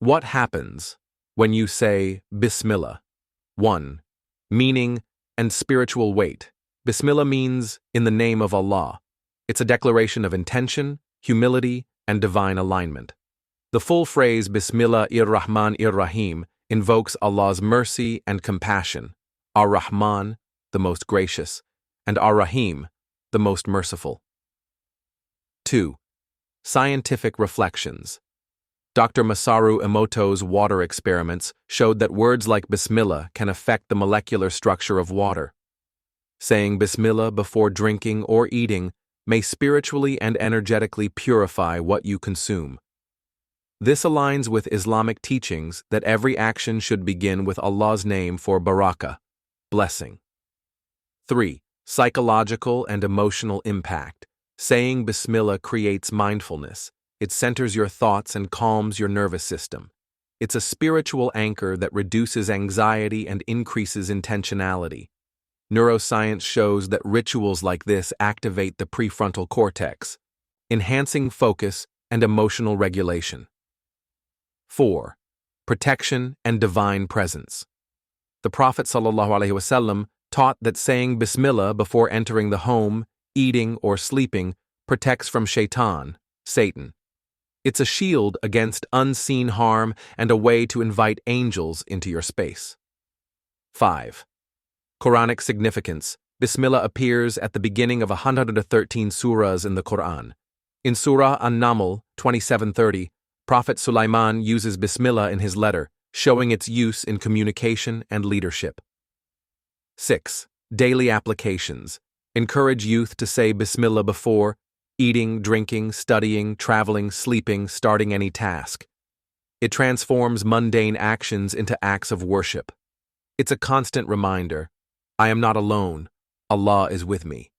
What happens when you say Bismillah? 1. Meaning and spiritual weight. Bismillah means in the name of Allah. It's a declaration of intention, humility, and divine alignment. The full phrase Bismillah ir-Rahman ir-Rahim invokes Allah's mercy and compassion, Ar-Rahman, the most gracious, and Ar-Rahim, the most merciful. 2. Scientific reflections. Dr. Masaru Emoto's water experiments showed that words like Bismillah can affect the molecular structure of water. Saying Bismillah before drinking or eating may spiritually and energetically purify what you consume. This aligns with Islamic teachings that every action should begin with Allah's name for barakah, blessing. 3. Psychological and emotional impact. Saying Bismillah creates mindfulness. It centers your thoughts and calms your nervous system. It's a spiritual anchor that reduces anxiety and increases intentionality. Neuroscience shows that rituals like this activate the prefrontal cortex, enhancing focus and emotional regulation. 4. Protection and divine presence. The Prophet ﷺ taught that saying Bismillah before entering the home, eating, or sleeping protects from shaitan, Satan. It's a shield against unseen harm and a way to invite angels into your space. 5. Quranic significance. Bismillah appears at the beginning of 113 surahs in the Quran. In Surah An-Naml 27:30, Prophet Sulaiman uses Bismillah in his letter, showing its use in communication and leadership. 6. Daily applications. Encourage youth to say Bismillah before eating, drinking, studying, traveling, sleeping, starting any task. It transforms mundane actions into acts of worship. It's a constant reminder, I am not alone, Allah is with me.